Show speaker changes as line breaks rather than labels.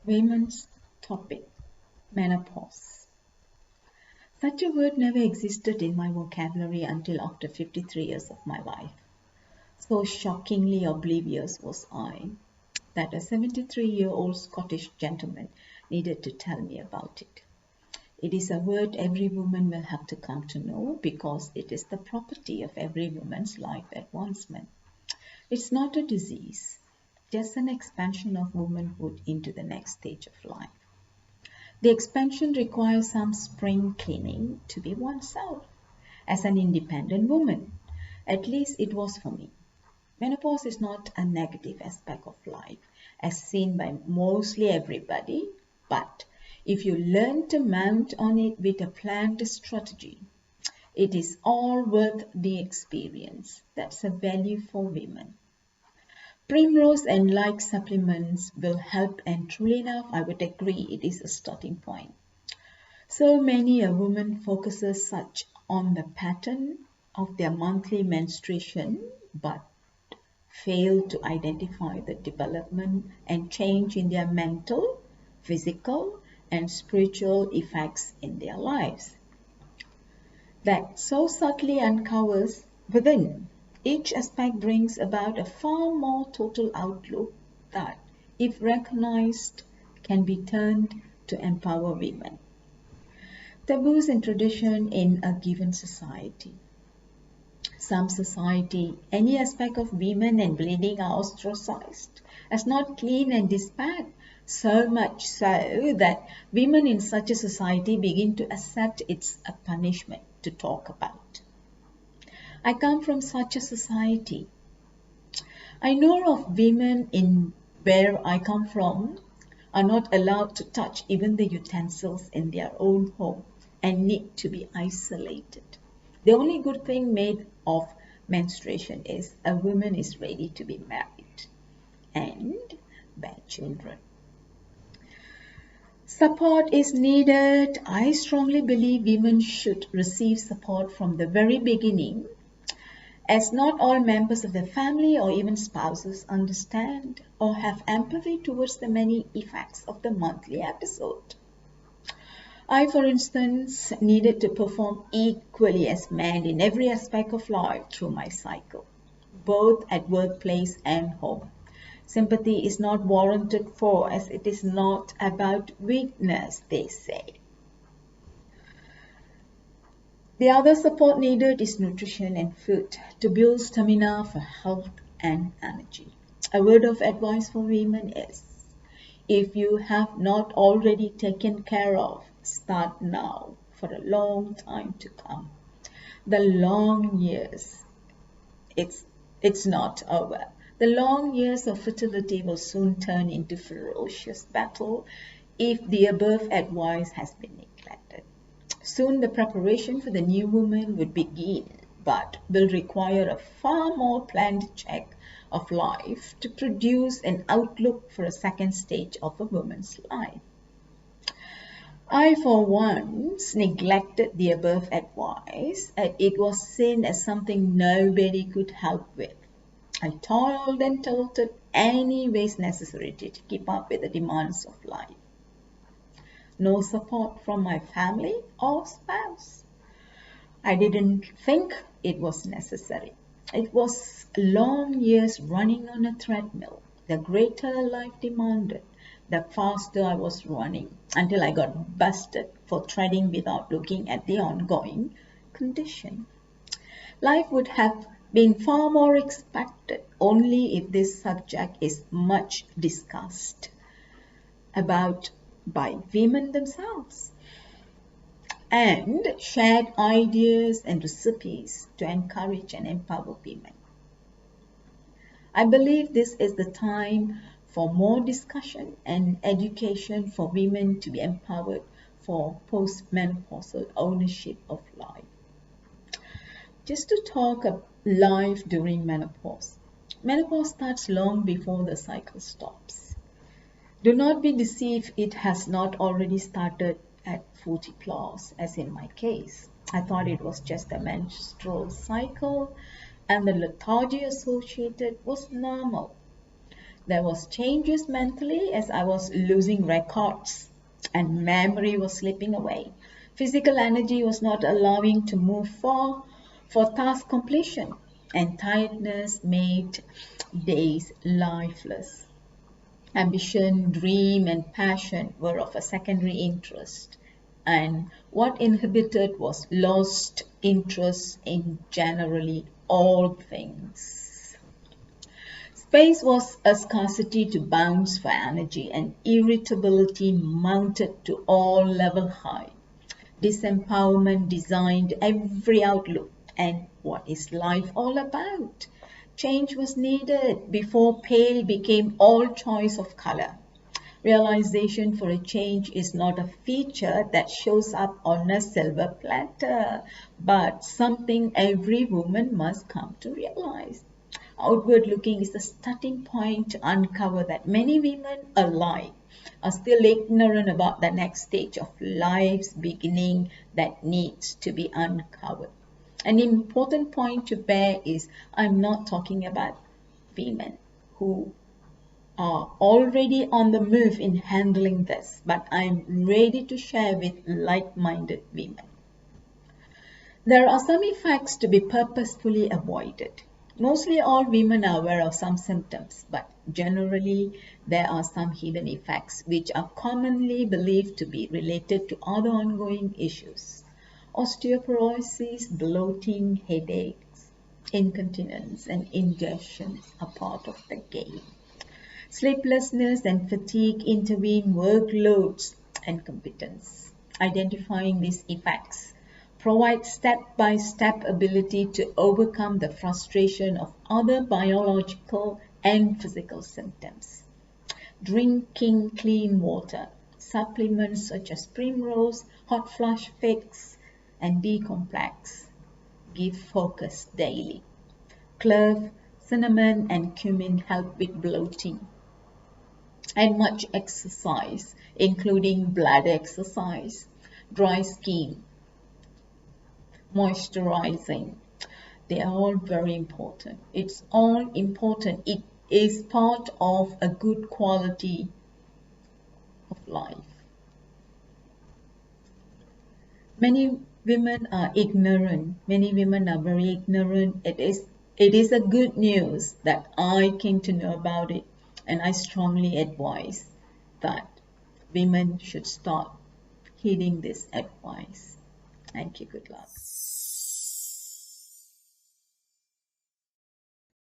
Women's topic, menopause. Such a word never existed in my vocabulary until after 53 years of my life. So shockingly oblivious was I that a 73-year-old Scottish gentleman needed to tell me about it. It is a word every woman will have to come to know because it is the property of every woman's life advancement. It's not a disease, just an expansion of womanhood into the next stage of life. The expansion requires some spring cleaning to be oneself as an independent woman. At least it was for me. Menopause is not a negative aspect of life as seen by mostly everybody, but if you learn to mount on it with a planned strategy, it is all worth the experience. That's a value for women. Primrose and like supplements will help, and truly enough, I would agree it is a starting point. So many a woman focuses such on the pattern of their monthly menstruation, but fail to identify the development and change in their mental, physical, and spiritual effects in their lives. That so subtly uncovers within. Each aspect brings about a far more total outlook that, if recognized, can be turned to empower women. Taboos and tradition in a given society. Some society, any aspect of women and bleeding are ostracized as not clean and disparate, so much so that women in such a society begin to accept it's a punishment to talk about. I come from such a society. I know of women in where I come from are not allowed to touch even the utensils in their own home and need to be isolated. The only good thing made of menstruation is a woman is ready to be married and bear children. Support is needed. I strongly believe women should receive support from the very beginning, as not all members of the family or even spouses understand or have empathy towards the many effects of the monthly episode. I, for instance, needed to perform equally as men in every aspect of life through my cycle, both at workplace and home. Sympathy is not warranted for, as it is not about weakness, they say. The other support needed is nutrition and food to build stamina for health and energy. A word of advice for women is, if you have not already taken care of, start now for a long time to come. The long years, it's not over. The long years of fertility will soon turn into ferocious battle if the above advice has been neglected. Soon the preparation for the new woman would begin, but will require a far more planned check of life to produce an outlook for a second stage of a woman's life. I, for once, neglected the above advice, and it was seen as something nobody could help with. I toiled and tilted any ways necessary to keep up with the demands of life. No support from my family or spouse. I didn't think it was necessary. It was long years running on a treadmill. The greater life demanded, the faster I was running until I got busted for treading without looking at the ongoing condition. Life would have been far more expected only if this subject is much discussed about by women themselves and shared ideas and recipes to encourage and empower women. I believe this is the time for more discussion and education for women to be empowered for postmenopausal ownership of life. Just to talk of life during menopause. Menopause starts long before the cycle stops. Do not be deceived, it has not already started at 40 plus, as in my case. I thought it was just a menstrual cycle and the lethargy associated was normal. There was changes mentally as I was losing records and memory was slipping away. Physical energy was not allowing to move for task completion, and tiredness made days lifeless. Ambition, dream, and passion were of a secondary interest, and what inhibited was lost interest in generally all things. Space was a scarcity to bounce for energy, and irritability mounted to all level high. Disempowerment designed every outlook. And what is life all about? Change was needed before pale became all choice of color. Realization for a change is not a feature that shows up on a silver platter, but something every woman must come to realize. Outward looking is the starting point to uncover that many women alike are still ignorant about the next stage of life's beginning that needs to be uncovered. An important point to bear is I'm not talking about women who are already on the move in handling this, but I'm ready to share with like-minded women. There are some effects to be purposefully avoided. Mostly all women are aware of some symptoms, but generally there are some hidden effects which are commonly believed to be related to other ongoing issues. Osteoporosis, bloating, headaches, incontinence, and indigestion are part of the game. Sleeplessness and fatigue intervene workloads and competence. Identifying these effects provides step-by-step ability to overcome the frustration of other biological and physical symptoms. Drinking clean water, supplements such as Primrose, Hot Flush Fix, and B-Complex give focus daily. Clove, cinnamon, and cumin help with bloating. And much exercise, including bladder exercise, dry skin, moisturizing. They are all very important. It's all important. It is part of a good quality of life. Many women are ignorant. Many women are very ignorant. It is a good news that I came to know about it, and I strongly advise that women should start heeding this advice. Thank you. Good luck.